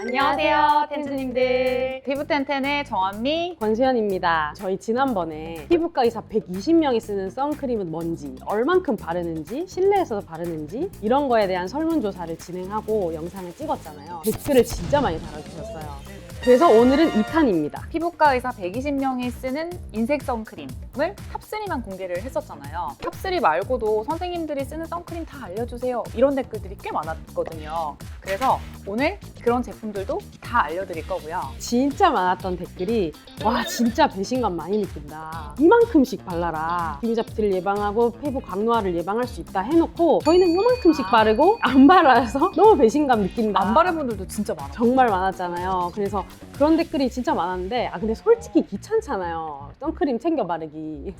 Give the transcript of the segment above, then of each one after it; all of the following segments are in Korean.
안녕하세요, 텐즈님들. 피부텐텐의 정한미, 권수현입니다. 저희 지난번에 피부과 의사 120명이 쓰는 선크림은 뭔지, 얼만큼 바르는지, 실내에서 바르는지 이런 거에 대한 설문조사를 진행하고 영상을 찍었잖아요. 댓글을 진짜 많이 달아주셨어요. 그래서 오늘은 2탄입니다. 피부과 의사 120명이 쓰는 인색 선크림을 탑3만 공개를 했었잖아요. 탑3 말고도 선생님들이 쓰는 선크림 다 알려주세요. 이런 댓글들이 꽤 많았거든요. 그래서 오늘 그런 제품들도 다 알려드릴 거고요. 진짜 많았던 댓글이 와 진짜 배신감 많이 느낀다. 이만큼씩 발라라. 기미잡티를 예방하고 피부 광노화를 예방할 수 있다 해놓고 저희는 이만큼씩 바르고 안 발라서 너무 배신감 느낀다. 안 바른 분들도 진짜 많아요. 정말 많았잖아요. 그래서 그런 댓글이 진짜 많았는데 근데 솔직히 귀찮잖아요. 선크림 챙겨 바르기.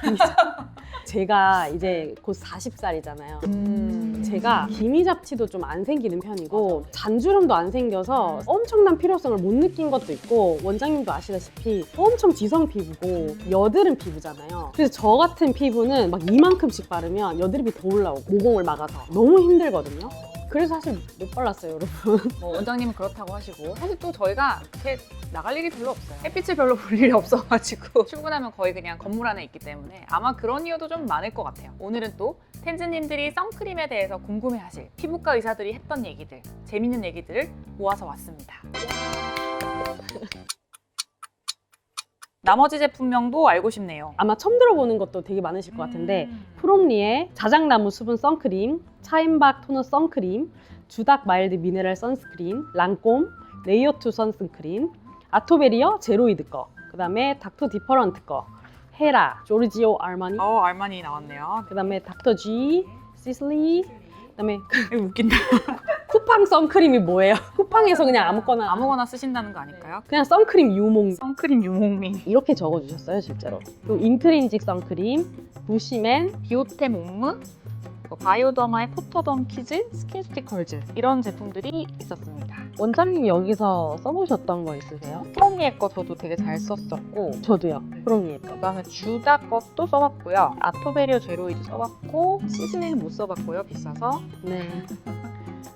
안 귀찮아. 제가 이제 곧 40살이잖아요. 제가 기미잡티도 좀 안 생기는 편이고 잔주름도 안 생겨서 엄청난 필요성을 못 느낀 것도 있고 원장님도 아시다시피 엄청 지성 피부고 여드름 피부잖아요. 그래서 저 같은 피부는 막 이만큼씩 바르면 여드름이 더 올라오고 모공을 막아서 너무 힘들거든요. 그래서 사실 못 발랐어요, 여러분. 원장님은 그렇다고 하시고 사실 또 저희가 이렇게 나갈 일이 별로 없어요. 햇빛을 별로 볼 일이 없어가지고 출근하면 거의 그냥 건물 안에 있기 때문에 아마 그런 이유도 좀 많을 것 같아요. 오늘은 또 텐즈님들이 선크림에 대해서 궁금해하실 피부과 의사들이 했던 얘기들, 재밌는 얘기들을 모아서 왔습니다. 나머지 제품명도 알고 싶네요. 아마 처음 들어보는 것도 되게 많으실 것 같은데 프롬리의 자작나무 수분 선크림, 차인박 토너 선크림, 주닥 마일드 미네랄 선스크림, 랑꼼, 레이어2 선스크림, 아토베리어 제로이드 거, 그 다음에 닥터 디퍼런트 거, 헤라, 조르지오 아르마니, 알마니 나왔네요. 그 다음에 닥터 G, 시슬리, 그 다음에 웃긴다. 쿠팡 선크림이 뭐예요? 쿠팡에서 그냥 아무거나 쓰신다는 거 아닐까요? 그냥 선크림 유몽 선크림 유목민. 이렇게 적어주셨어요 실제로. 또 인트린직 선크림, 부시맨, 비오템 옥무, 바이오더마의 포터덤 키즈, 스킨스틱 걸즈 이런 제품들이 있었습니다. 원장님 여기서 써보셨던 거 있으세요? 프롬리의 거 저도 되게 잘 썼었고 저도요. 프롬리에 거. 그다음에 주다 것도 써봤고요. 아토베리오 제로이드 써봤고 시즈닝은 못 써봤고요. 비싸서. 네.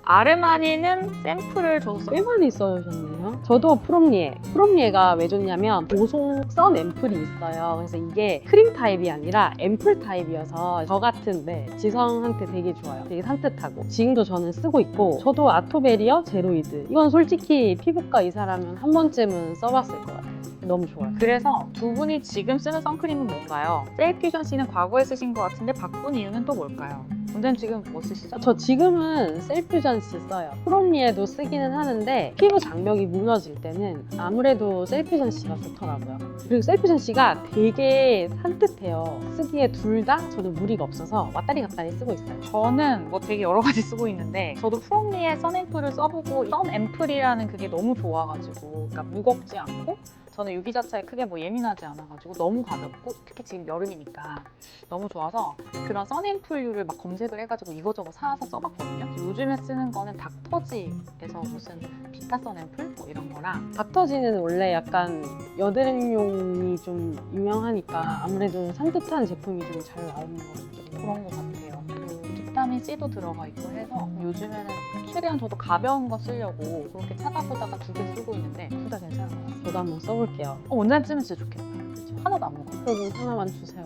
아르마니는 샘플을 줘서 꽤 많이 써주셨네요. 저도 프롬리에가 왜 좋냐면 보송 선 앰플이 있어요. 그래서 이게 크림 타입이 아니라 앰플 타입이어서 저 같은 지성한테 되게 좋아요. 되게 산뜻하고 지금도 저는 쓰고 있고 저도 아토베리어 제로이드 이건 솔직히 피부과 의사라면 한 번쯤은 써봤을 것 같아요. 너무 좋아요. 그래서 두 분이 지금 쓰는 선크림은 뭔가요? 셀퓨전 씨는 과거에 쓰신 것 같은데 바꾼 이유는 또 뭘까요? 원장님 지금 뭐 쓰시죠? 저 지금은 셀퓨전시 써요. 프롬리에도 쓰기는 하는데 피부 장벽이 무너질 때는 아무래도 셀퓨전시가 좋더라고요. 그리고 셀퓨전시가 되게 산뜻해요. 쓰기에 둘 다 저는 무리가 없어서 왔다리 갔다리 쓰고 있어요. 저는 뭐 되게 여러 가지 쓰고 있는데 저도 프롬리의 선앰플을 써보고 선앰플이라는 그게 너무 좋아가지고 그러니까 무겁지 않고 저는 유기자체에 크게 뭐 예민하지 않아가지고 너무 가볍고 특히 지금 여름이니까 너무 좋아서 그런 선앰플류를 막 검색을 해가지고 이거저거 사서 써봤거든요. 요즘에 쓰는 거는 닥터지에서 무슨 비타 선앰플 뭐 이런 거랑 닥터지는 원래 약간 여드름용이 좀 유명하니까 아무래도 산뜻한 제품이 좀 잘 나오는 것 같아요. 그런 것 같아요. 그리고 비타민 C도 들어가 있고 해서 요즘에는 최대한 저도 가벼운 거 쓰려고 그렇게 찾아보다가 두 개 쓰고 있는데 둘 다 괜찮은 것 같아요. 저도 한번 써볼게요. 원장님 쓰면 진짜 좋겠다. 하나도 안 먹어요. 그럼 하나만 주세요.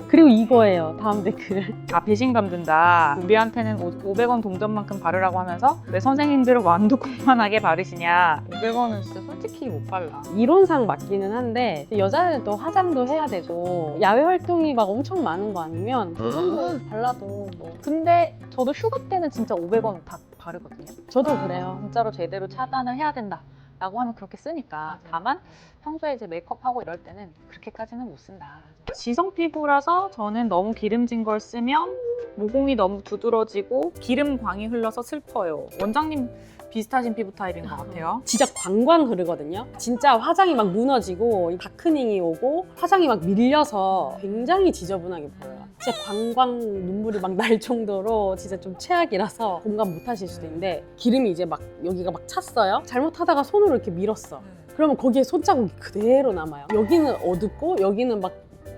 그리고 이거예요. 다음 댓글. 배신감 든다. 우리한테는 500원 동전만큼 바르라고 하면서 왜 선생님들은 완두콩만하게 바르시냐. 500원은 진짜 솔직히 못 발라. 이론상 맞기는 한데 여자는 또 화장도 해야 되고 야외 활동이 막 엄청 많은 거 아니면 그 정도 발라도 뭐. 근데 저도 휴가 때는 진짜 500원 다 바르거든요. 저도 그래요. 진짜로 제대로 차단을 해야 된다 라고 하면 그렇게 쓰니까. 다만 평소에 이제 메이크업하고 이럴 때는 그렇게까지는 못 쓴다. 지성 피부라서 저는 너무 기름진 걸 쓰면 모공이 너무 두드러지고 기름광이 흘러서 슬퍼요. 원장님 비슷하신 피부 타입인 것 같아요. 진짜 광광 흐르거든요. 진짜 화장이 막 무너지고 다크닝이 오고 화장이 막 밀려서 굉장히 지저분하게 보여요. 진짜 광광 눈물이 막 날 정도로 진짜 좀 최악이라서 공감 못 하실 수도 있는데 기름이 이제 막 여기가 막 찼어요. 잘못하다가 손으로 이렇게 밀었어. 그러면 거기에 손자국이 그대로 남아요. 여기는 어둡고 여기는 막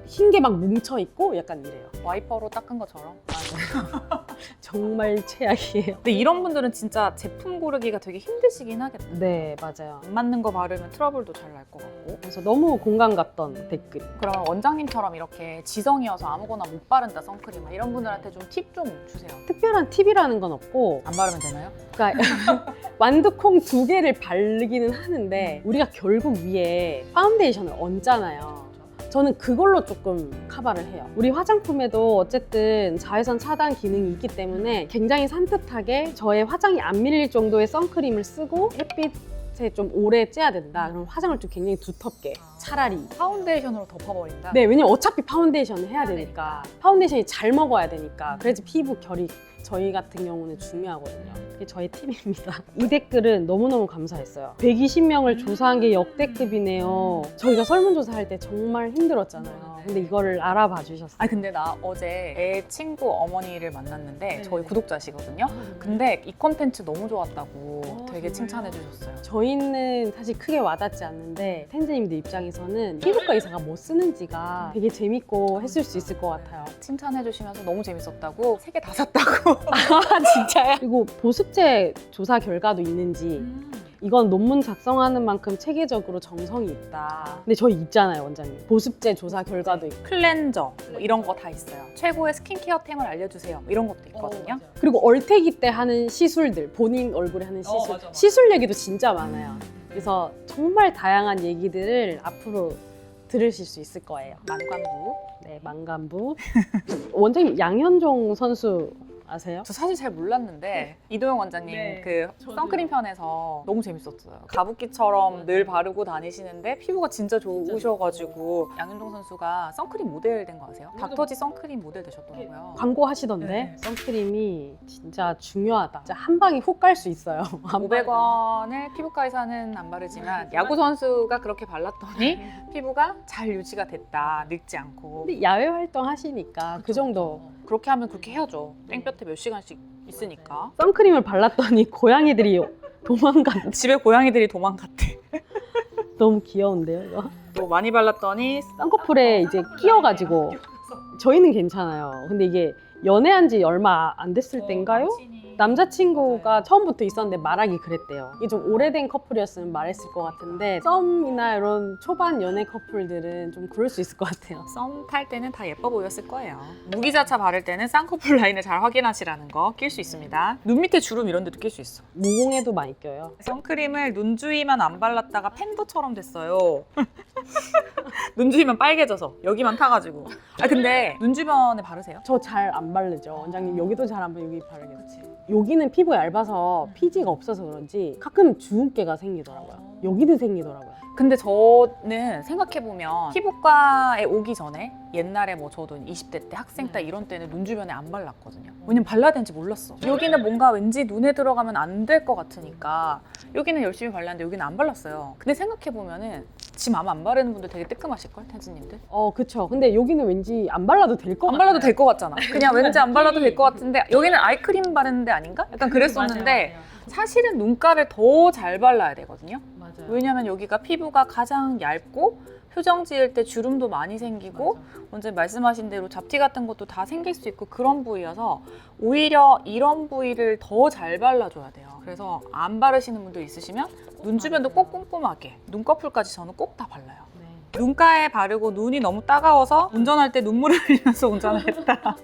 흰 게 막 뭉쳐 있고 약간 이래요. 와이퍼로 닦은 것처럼. 정말 최악이에요. 근데 이런 분들은 진짜 제품 고르기가 되게 힘드시긴 하겠다. 네, 맞아요. 안 맞는 거 바르면 트러블도 잘 날 것 같고. 그래서 너무 공감 갔던 댓글이. 그럼 원장님처럼 이렇게 지성이어서 아무거나 못 바른다 선크림 이런 분들한테 좀 팁 좀 주세요. 특별한 팁이라는 건 없고 안 바르면 되나요? 그러니까 완두콩 2개를 바르기는 하는데 우리가 결국 위에 파운데이션을 얹잖아요. 저는 그걸로 조금 커버를 해요. 우리 화장품에도 어쨌든 자외선 차단 기능이 있기 때문에 굉장히 산뜻하게 저의 화장이 안 밀릴 정도의 선크림을 쓰고 햇빛에 좀 오래 쬐야 된다. 그럼 화장을 좀 굉장히 두텁게 차라리. 파운데이션으로 덮어버린다? 네, 왜냐면 어차피 파운데이션을 해야 되니까. 파운데이션이 잘 먹어야 되니까. 그래야지 피부 결이 저희 같은 경우는 중요하거든요. 그게 저의 팁입니다. 이 댓글은 너무너무 감사했어요. 120명을 조사한 게 역대급이네요. 저희가 설문조사할 때 정말 힘들었잖아요. 근데 이거를 알아봐 주셨어요. 아니 근데 나 어제 애 친구 어머니를 만났는데 저희 구독자시거든요. 근데 이 콘텐츠 너무 좋았다고 되게 칭찬해 주셨어요. 저희는 사실 크게 와닿지 않는데 텐즈님들 입장에서는 피부과 의사가 뭐 쓰는지가 되게 재밌고 했을 수 있을 것 같아요. 칭찬해 주시면서 너무 재밌었다고 3개 다 샀다고. 아 진짜요? 그리고 보습제 조사 결과도 있는지 이건 논문 작성하는 만큼 체계적으로 정성이 있다. 근데 저희 있잖아요, 원장님. 보습제 조사 결과도 있고. 클렌저 뭐 이런 거 다 있어요. 최고의 스킨케어템을 알려주세요. 뭐 이런 것도 있거든요. 그리고 얼태기 때 하는 시술들, 본인 얼굴에 하는 시술. 시술 얘기도 진짜 많아요. 그래서 정말 다양한 얘기들을 앞으로 들으실 수 있을 거예요. 만관부. 네, 만관부. 원장님 양현종 선수 아세요? 저 사실 잘 몰랐는데 이도영 원장님 네, 그 선크림 편에서 너무 재밌었어요. 가부키처럼 늘 바르고 다니시는데 피부가 진짜 좋으셔가지고 양현종 선수가 선크림 모델 된 거 아세요? 닥터지 선크림 모델 되셨더라고요. 광고 하시던데 네. 선크림이 진짜 중요하다. 진짜 한 방에 훅 갈 수 있어요. 500원을 피부과 의사는 안 바르지만 야구 선수가 그렇게 발랐더니 피부가 잘 유지가 됐다. 늙지 않고. 근데 야외 활동 하시니까 그 정도. 그렇게 하면 그렇게 해야죠. 땡볕에 몇 시간씩 있으니까. 선크림을 발랐더니 고양이들이 도망간. 집에 고양이들이 도망갔대. 너무 귀여운데요, 이거? 또 많이 발랐더니 쌍꺼풀에 이제 끼어가지고 저희는 괜찮아요. 근데 이게 연애한 지 얼마 안 됐을 때인가요? 남자친구가 처음부터 있었는데 말하기 그랬대요. 이게 좀 오래된 커플이었으면 말했을 것 같은데 썸이나 이런 초반 연애 커플들은 좀 그럴 수 있을 것 같아요. 썸 탈 때는 다 예뻐 보였을 거예요. 무기자차 바를 때는 쌍꺼풀 라인을 잘 확인하시라는 거 낄 수 있습니다. 눈 밑에 주름 이런 데도 낄 수 있어. 모공에도 많이 껴요. 선크림을 눈 주위만 안 발랐다가 팬더처럼 됐어요. 눈 주위만 빨개져서 여기만 타가지고. 아 근데 눈 주변에 바르세요? 저 잘 안 바르죠. 원장님 여기도 잘 안 바르고 여기 바르겠지. 여기는 피부가 얇아서 피지가 없어서 그런지 가끔 주근깨가 생기더라고요. 여기도 생기더라고요. 근데 저는 생각해보면 피부과에 오기 전에 옛날에 뭐 저도 20대 때 학생 때 이런 때는 눈 주변에 안 발랐거든요. 왜냐면 발라야 되는지 몰랐어. 여기는 뭔가 왠지 눈에 들어가면 안 될 것 같으니까 여기는 열심히 발랐는데 여기는 안 발랐어요. 근데 생각해보면은 지금 아마 안 바르는 분들 되게 뜨끔하실걸? 텐즈님들? 그쵸. 근데 여기는 왠지 안 발라도 될 것 안 같아요. 발라도 될 것 같잖아. 그냥 왠지 안 발라도 될 것 같은데 여기는 아이크림 바르는 데 아닌가? 약간 그랬었는데 사실은 눈가를 더 잘 발라야 되거든요. 맞아요. 왜냐면 여기가 피부가 가장 얇고 표정 지을 때 주름도 많이 생기고 원장님 말씀하신 대로 잡티 같은 것도 다 생길 수 있고 그런 부위여서 오히려 이런 부위를 더 잘 발라줘야 돼요. 그래서 안 바르시는 분들 있으시면 눈 주변도 꼭 꼼꼼하게 눈꺼풀까지 저는 꼭 다 발라요. 네. 눈가에 바르고 눈이 너무 따가워서 운전할 때 눈물을 흘리면서 운전을 했다.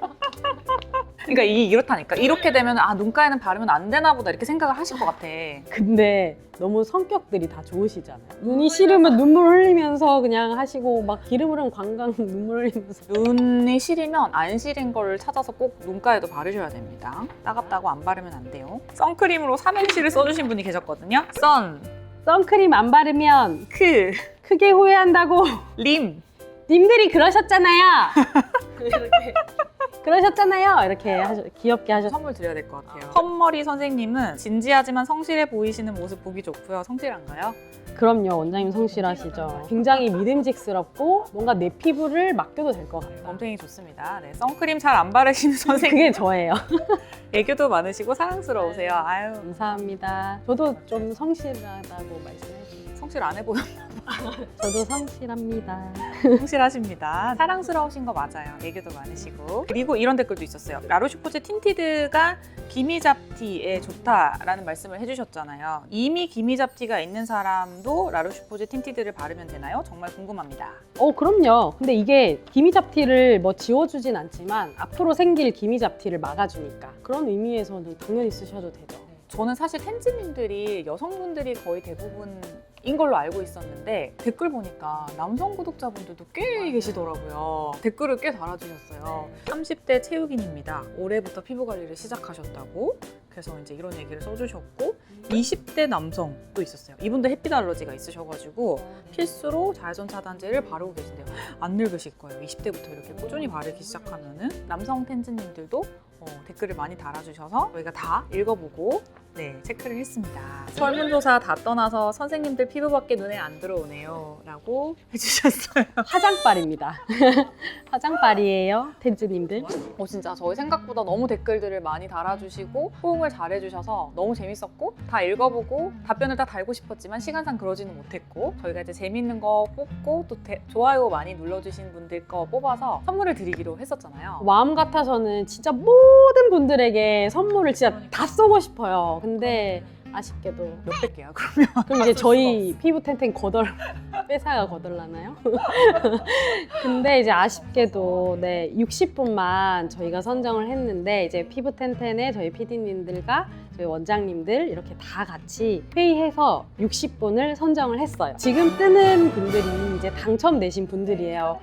그러니까 이렇다니까. 이렇게 되면 아 눈가에는 바르면 안 되나 보다 이렇게 생각을 하실 것 같아. 근데 너무 성격들이 다 좋으시잖아요. 눈이 싫으면 눈물 흘리면서 그냥 하시고 막 기름 흐른 관광 눈물 흘리면서. 눈이 시리면 안 시린 걸 찾아서 꼭 눈가에도 바르셔야 됩니다. 따갑다고 안 바르면 안 돼요. 선크림으로 삼행시를 써주신 분이 계셨거든요. 선, 선크림 안 바르면 크, 크게 후회한다고 림. 님들이 그러셨잖아요. 그러셨잖아요. 이렇게 귀엽게 하셨어요. 선물 드려야 될 것 같아요. 컵머리 선생님은 진지하지만 성실해 보이시는 모습 보기 좋고요. 성실한가요? 그럼요. 원장님 성실하시죠. 굉장히 믿음직스럽고 뭔가 내 피부를 맡겨도 될 것 같아요. 덤탱이 좋습니다. 네, 선크림 잘 안 바르시는 선생님. 그게 저예요. 애교도 많으시고 사랑스러우세요. 아유, 감사합니다. 저도 좀 성실하다고 말씀해주세요. 성실 안 해보였나 저도 성실합니다. 성실하십니다. 사랑스러우신 거 맞아요. 애교도 많으시고. 그리고 이런 댓글도 있었어요. 라로슈포즈 틴티드가 기미 잡티에 좋다라는 말씀을 해주셨잖아요. 이미 기미 잡티가 있는 사람도 라로슈포즈 틴티드를 바르면 되나요? 정말 궁금합니다. 그럼요. 근데 이게 기미 잡티를 뭐 지워주진 않지만 앞으로 생길 기미 잡티를 막아주니까 그런 의미에서는 당연히 쓰셔도 되죠. 저는 사실 텐즈님들이 여성분들이 거의 대부분인 걸로 알고 있었는데 댓글 보니까 남성 구독자분들도 꽤 계시더라고요. 댓글을 꽤 달아주셨어요. 30대 체육인입니다. 올해부터 피부 관리를 시작하셨다고. 그래서 이제 이런 얘기를 써주셨고 20대 남성도 있었어요. 이분도 햇빛 알러지가 있으셔가지고 필수로 자외선 차단제를 바르고 계신데요. 안 늙으실 거예요. 20대부터 이렇게 꾸준히 바르기 시작하면은 남성 텐즈님들도 댓글을 많이 달아주셔서 저희가 다 읽어보고 체크를 했습니다. 설문조사 다 떠나서 선생님들 피부밖에 눈에 안 들어오네요 라고 해주셨어요. 화장빨입니다. 화장빨이에요, 텐즈님들. 진짜 저희 생각보다 너무 댓글들을 많이 달아주시고 호응을 잘해주셔서 너무 재밌었고 다 읽어보고 답변을 다 달고 싶었지만 시간상 그러지는 못했고 저희가 이제 재밌는 거 뽑고 또 좋아요 많이 눌러주신 분들 거 뽑아서 선물을 드리기로 했었잖아요. 마음 같아서는 진짜 모든 분들에게 선물을 진짜 다 쏘고 싶어요. 근데 아쉽게도 몇백 개야 그러면? 그럼 이제 저희 피부 텐텐 회사가 거덜나나요? 근데 이제 아쉽게도 60분만 저희가 선정을 했는데 이제 피부 텐텐에 저희 PD님들과 저희 원장님들 이렇게 다 같이 회의해서 60분을 선정을 했어요. 지금 뜨는 분들이 이제 당첨되신 분들이에요.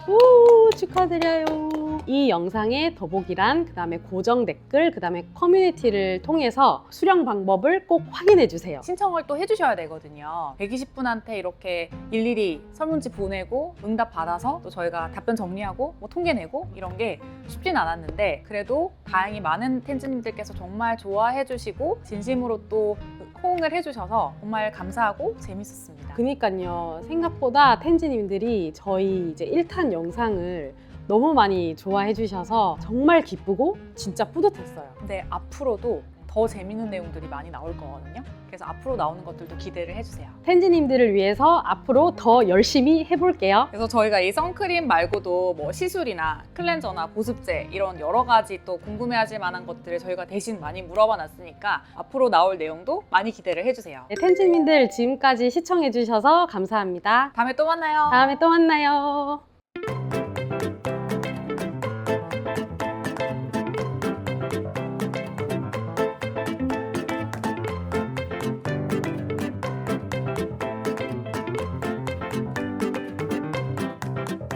오, 축하드려요. 이 영상의 더보기란, 그 다음에 고정 댓글, 그 다음에 커뮤니티를 통해서 수령 방법을 꼭 확인해 주세요. 신청을 또 해주셔야 되거든요. 120분한테 이렇게 일일이 설문지 보내고 응답 받아서 또 저희가 답변 정리하고 뭐 통계 내고 이런 게 쉽진 않았는데 그래도 다행히 많은 텐즈님들께서 정말 좋아해 주시고 진심으로 또 호응을 해주셔서 정말 감사하고 재밌었습니다. 그니까요. 생각보다 텐즈님들이 저희 이제 1탄 영상을 너무 많이 좋아해 주셔서 정말 기쁘고 진짜 뿌듯했어요. 근데 앞으로도 더 재밌는 내용들이 많이 나올 거거든요. 그래서 앞으로 나오는 것들도 기대를 해주세요. 텐즈님들을 위해서 앞으로 더 열심히 해볼게요. 그래서 저희가 이 선크림 말고도 뭐 시술이나 클렌저나 보습제 이런 여러 가지 또 궁금해하실 만한 것들을 저희가 대신 많이 물어봐 놨으니까 앞으로 나올 내용도 많이 기대를 해주세요. 네, 텐즈님들 지금까지 시청해 주셔서 감사합니다. 다음에 또 만나요. 다음에 또 만나요.